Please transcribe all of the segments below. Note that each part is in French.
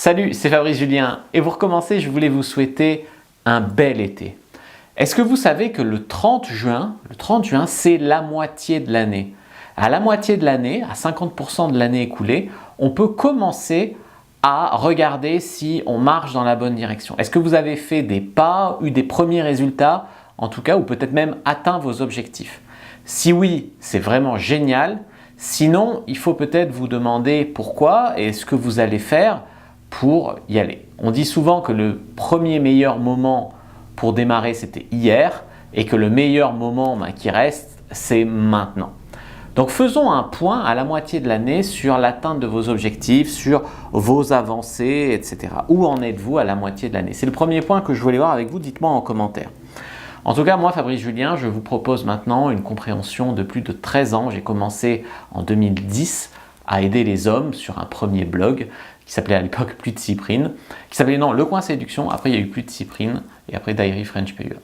Salut, c'est Fabrice Julien et pour commencer, je voulais vous souhaiter un bel été. Est-ce que vous savez que le 30 juin, c'est la moitié de l'année? À la moitié de l'année, à 50% de l'année écoulée, on peut commencer à regarder si on marche dans la bonne direction. Est-ce que vous avez fait des pas, eu des premiers résultats, en tout cas, ou peut-être même atteint vos objectifs? Si oui, c'est vraiment génial. Sinon, il faut peut-être vous demander pourquoi et ce que vous allez faire pour y aller. On dit souvent que le premier meilleur moment pour démarrer, c'était hier et que le meilleur moment qui reste, c'est maintenant. Donc faisons un point à la moitié de l'année sur l'atteinte de vos objectifs, sur vos avancées, etc. Où en êtes-vous à la moitié de l'année? C'est le premier point que je voulais voir avec vous, dites-moi en commentaire. En tout cas, moi, Fabrice Julien, je vous propose maintenant une compréhension de plus de 13 ans. J'ai commencé en 2010 à aider les hommes sur un premier blog qui s'appelait à l'époque Plus de Cyprine, qui s'appelait Le Coin Séduction. Après, il y a eu Plus de Cyprine et après Diary French PUA.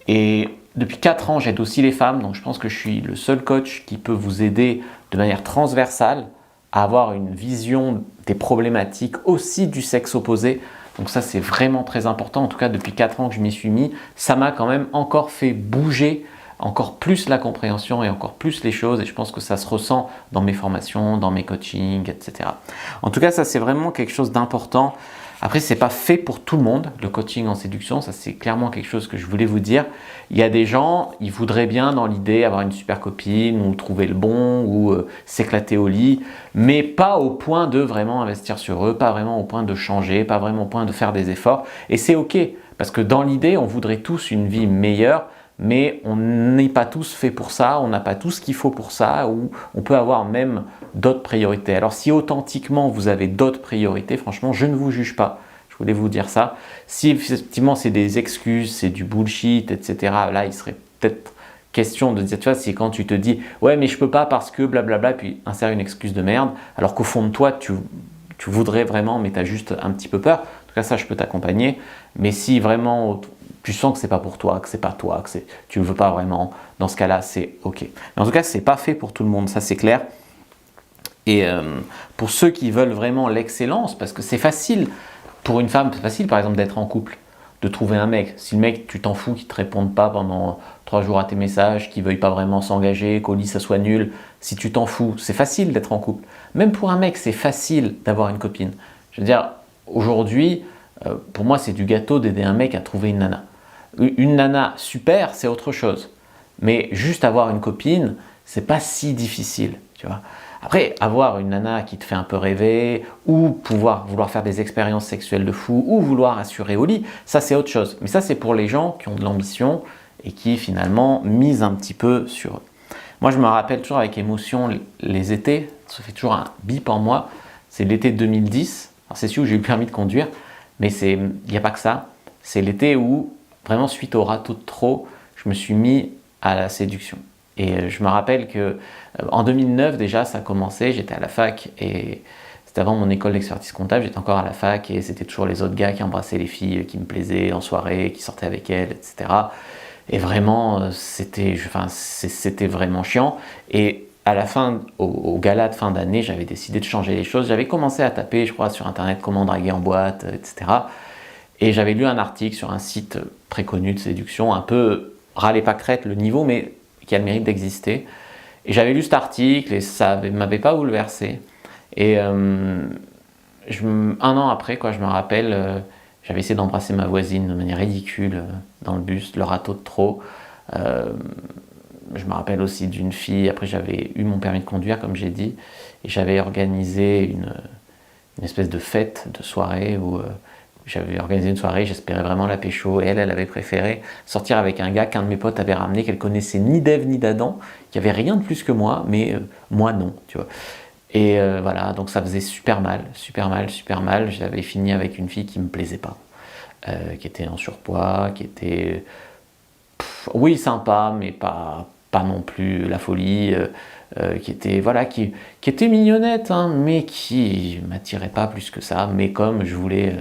Et depuis 4 ans, j'aide aussi les femmes. Donc, je pense que je suis le seul coach qui peut vous aider de manière transversale à avoir une vision des problématiques aussi du sexe opposé. Donc ça, c'est vraiment très important. En tout cas, depuis 4 ans que je m'y suis mis, ça m'a quand même encore fait bouger encore plus la compréhension et encore plus les choses. Et je pense que ça se ressent dans mes formations, dans mes coachings, etc. En tout cas, ça, c'est vraiment quelque chose d'important. Après, ce n'est pas fait pour tout le monde, le coaching en séduction. Ça, c'est clairement quelque chose que je voulais vous dire. Il y a des gens, ils voudraient bien dans l'idée avoir une super copine ou trouver le bon ou s'éclater au lit, mais pas au point de vraiment investir sur eux, pas vraiment au point de changer, pas vraiment au point de faire des efforts. Et c'est OK, parce que dans l'idée, on voudrait tous une vie meilleure, mais on n'est pas tous fait pour ça, on n'a pas tout ce qu'il faut pour ça, ou on peut avoir même d'autres priorités. Alors si authentiquement vous avez d'autres priorités, franchement, je ne vous juge pas. Je voulais vous dire ça. Si effectivement c'est des excuses, c'est du bullshit, etc., là il serait peut-être question de dire, tu vois, c'est quand tu te dis « ouais mais je peux pas parce que blablabla », puis insère une excuse de merde, alors qu'au fond de toi, tu voudrais vraiment, mais tu as juste un petit peu peur. En tout cas, ça, je peux t'accompagner. Mais si vraiment tu sens que c'est pas pour toi, que c'est pas toi, que tu ne veux pas vraiment, dans ce cas-là, c'est OK. Mais en tout cas, c'est pas fait pour tout le monde, ça c'est clair. Et pour ceux qui veulent vraiment l'excellence, parce que c'est facile, pour une femme, c'est facile par exemple d'être en couple, de trouver un mec. Si le mec, tu t'en fous, qu'il ne te réponde pas pendant 3 jours à tes messages, qu'il ne veuille pas vraiment s'engager, qu'au lit ça soit nul, si tu t'en fous, c'est facile d'être en couple. Même pour un mec, c'est facile d'avoir une copine. Je veux dire, aujourd'hui, pour moi, c'est du gâteau d'aider un mec à trouver une nana. Une nana super, c'est autre chose. Mais juste avoir une copine, c'est pas si difficile, tu vois. Après, avoir une nana qui te fait un peu rêver, ou vouloir faire des expériences sexuelles de fou, ou vouloir assurer au lit, ça c'est autre chose. Mais ça c'est pour les gens qui ont de l'ambition et qui finalement misent un petit peu sur eux. Moi je me rappelle toujours avec émotion les étés, ça fait toujours un bip en moi, c'est l'été 2010, alors c'est sûr où j'ai eu le permis de conduire, mais il n'y a pas que ça, c'est l'été où vraiment suite au râteau de trop, je me suis mis à la séduction. Et je me rappelle que en 2009 déjà ça a commencé, j'étais à la fac et c'était avant mon école d'expertise comptable, j'étais encore à la fac et c'était toujours les autres gars qui embrassaient les filles qui me plaisaient en soirée, qui sortaient avec elles, etc. Et vraiment c'était vraiment chiant. Et à la fin, au gala de fin d'année, j'avais décidé de changer les choses. J'avais commencé à taper, je crois, sur internet comment draguer en boîte, etc. Et j'avais lu un article sur un site très connu de séduction, un peu râlé pas crête le niveau, mais qui a le mérite d'exister. Et j'avais lu cet article et ça ne m'avait pas bouleversé. Et un an après, je me rappelle, j'avais essayé d'embrasser ma voisine de manière ridicule dans le bus, le râteau de trop. Je me rappelle aussi d'une fille, après j'avais eu mon permis de conduire, comme j'ai dit, et j'avais organisé une espèce de fête, de soirée où j'avais organisé une soirée, j'espérais vraiment la pécho, et elle avait préféré sortir avec un gars qu'un de mes potes avait ramené, qu'elle connaissait ni d'Ève ni d'Adam, qui avait rien de plus que moi, mais moi non, tu vois. Et voilà, donc ça faisait super mal, super mal, super mal. J'avais fini avec une fille qui me plaisait pas, qui était en surpoids, qui était, oui, sympa, mais pas non plus la folie, qui était mignonnette, hein, mais qui m'attirait pas plus que ça. Mais comme je voulais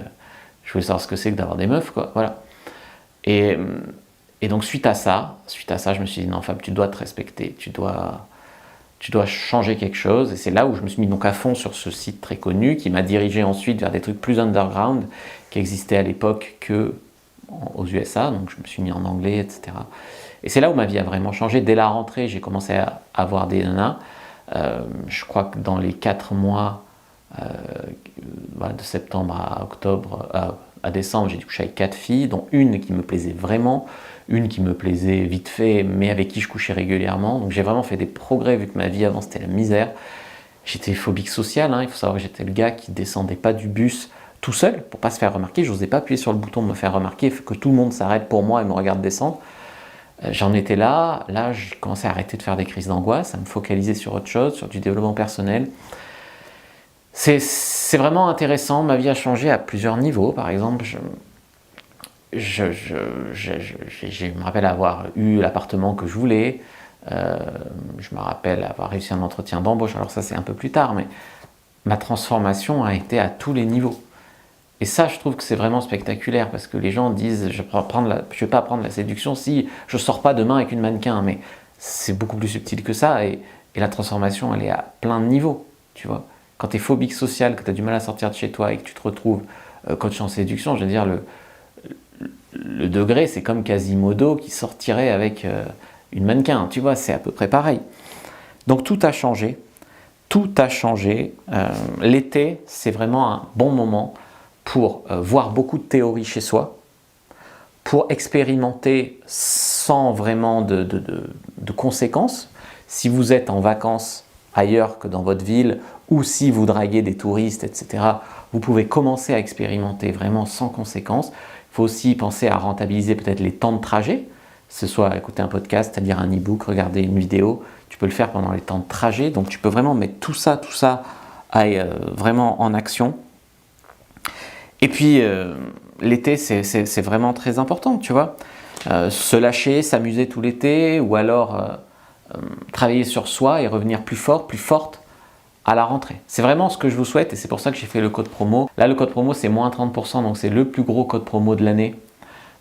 savoir ce que c'est que d'avoir des meufs, quoi, voilà. Et donc suite à ça, je me suis dit non Fab, tu dois te respecter, tu dois tu dois changer quelque chose. Et c'est là où je me suis mis donc à fond sur ce site très connu qui m'a dirigé ensuite vers des trucs plus underground qui existaient à l'époque que aux USA. Donc je me suis mis en anglais, etc. Et c'est là où ma vie a vraiment changé. Dès la rentrée, j'ai commencé à avoir des nanas. Je crois que dans les 4 mois, de septembre à octobre, à décembre, j'ai dû coucher avec 4 filles, dont une qui me plaisait vraiment, une qui me plaisait vite fait, mais avec qui je couchais régulièrement. Donc j'ai vraiment fait des progrès vu que ma vie avant c'était la misère. J'étais phobique social, il faut savoir que j'étais le gars qui descendait pas du bus tout seul pour pas se faire remarquer. Je n'osais pas appuyer sur le bouton de me faire remarquer, que tout le monde s'arrête pour moi et me regarde descendre. J'en étais là j'ai commencé à arrêter de faire des crises d'angoisse, à me focaliser sur autre chose, sur du développement personnel. C'est vraiment intéressant, ma vie a changé à plusieurs niveaux. Par exemple, je me rappelle avoir eu l'appartement que je voulais, je me rappelle avoir réussi un entretien d'embauche, alors ça c'est un peu plus tard, mais ma transformation a été à tous les niveaux. Et ça, je trouve que c'est vraiment spectaculaire, parce que les gens disent je ne vais pas apprendre la séduction si je ne sors pas demain avec une mannequin, mais c'est beaucoup plus subtil que ça, et la transformation, elle est à plein de niveaux, tu vois. Quand tu es phobique social, que tu as du mal à sortir de chez toi et que tu te retrouves coach en séduction, je veux dire, le degré, c'est comme Quasimodo qui sortirait avec une mannequin, tu vois, c'est à peu près pareil. Donc tout a changé, tout a changé. L'été, c'est vraiment un bon moment pour voir beaucoup de théories chez soi, pour expérimenter sans vraiment de conséquences. Si vous êtes en vacances ailleurs que dans votre ville, ou si vous draguez des touristes, etc., vous pouvez commencer à expérimenter vraiment sans conséquences. Il faut aussi penser à rentabiliser peut-être les temps de trajet, que ce soit écouter un podcast, lire un e-book, regarder une vidéo, tu peux le faire pendant les temps de trajet, donc tu peux vraiment mettre tout ça vraiment en action. Et puis l'été, c'est vraiment très important, tu vois. Se lâcher, s'amuser tout l'été, ou alors travailler sur soi et revenir plus fort, plus forte à la rentrée. C'est vraiment ce que je vous souhaite, et c'est pour ça que j'ai fait le code promo. Là, le code promo, c'est moins 30%, donc c'est le plus gros code promo de l'année.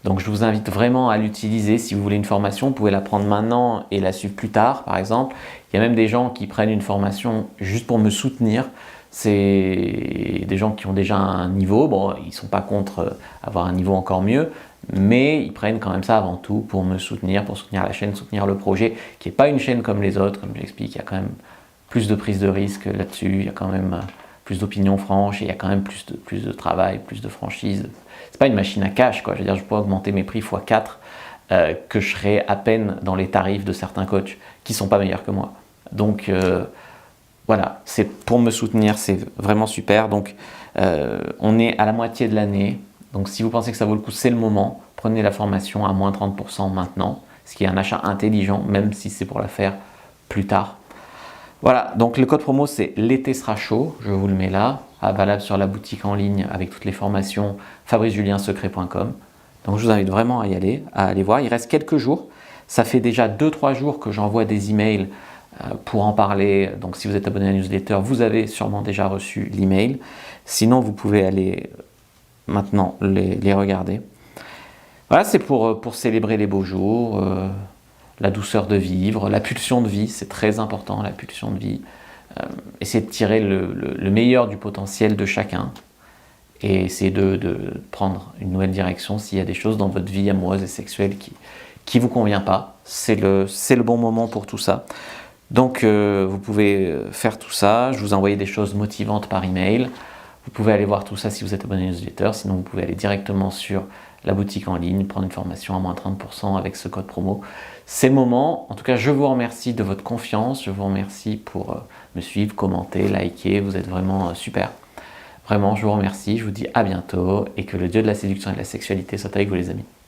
Donc je vous invite vraiment à l'utiliser. Si vous voulez une formation, vous pouvez la prendre maintenant et la suivre plus tard, par exemple. Il y a même des gens qui prennent une formation juste pour me soutenir. C'est des gens qui ont déjà un niveau. Bon, ils ne sont pas contre avoir un niveau encore mieux, mais ils prennent quand même ça avant tout pour me soutenir, pour soutenir la chaîne, soutenir le projet, qui n'est pas une chaîne comme les autres, comme j'explique. Il y a quand même plus de prise de risque là-dessus, il y a quand même plus d'opinions franches, et il y a quand même plus de travail, plus de franchise. C'est pas une machine à cash, quoi. Je veux dire, je pourrais augmenter mes prix x4, que je serais à peine dans les tarifs de certains coachs qui sont pas meilleurs que moi. Donc voilà, c'est pour me soutenir, c'est vraiment super. Donc on est à la moitié de l'année, donc si vous pensez que ça vaut le coup, c'est le moment. Prenez la formation à moins 30% maintenant, ce qui est un achat intelligent, même si c'est pour la faire plus tard. Voilà, donc le code promo c'est l'été sera chaud, je vous le mets là, valable sur la boutique en ligne avec toutes les formations fabricejuliensecret.com. Donc je vous invite vraiment à y aller, à aller voir. Il reste quelques jours, ça fait déjà 2-3 jours que j'envoie des emails pour en parler. Donc si vous êtes abonné à la newsletter, vous avez sûrement déjà reçu l'email. Sinon vous pouvez aller maintenant les regarder. Voilà, c'est pour célébrer les beaux jours. La douceur de vivre, la pulsion de vie, c'est très important, la pulsion de vie. Essayer de tirer le meilleur du potentiel de chacun et essayer de prendre une nouvelle direction s'il y a des choses dans votre vie amoureuse et sexuelle qui vous convient pas. C'est le bon moment pour tout ça. Donc vous pouvez faire tout ça, je vous envoie des choses motivantes par email. Vous pouvez aller voir tout ça si vous êtes abonné à la newsletter, sinon vous pouvez aller directement sur la boutique en ligne, prendre une formation à moins 30% avec ce code promo. C'est le moment. En tout cas, je vous remercie de votre confiance. Je vous remercie pour me suivre, commenter, liker. Vous êtes vraiment super. Vraiment, je vous remercie. Je vous dis à bientôt et que le Dieu de la séduction et de la sexualité soit avec vous, les amis.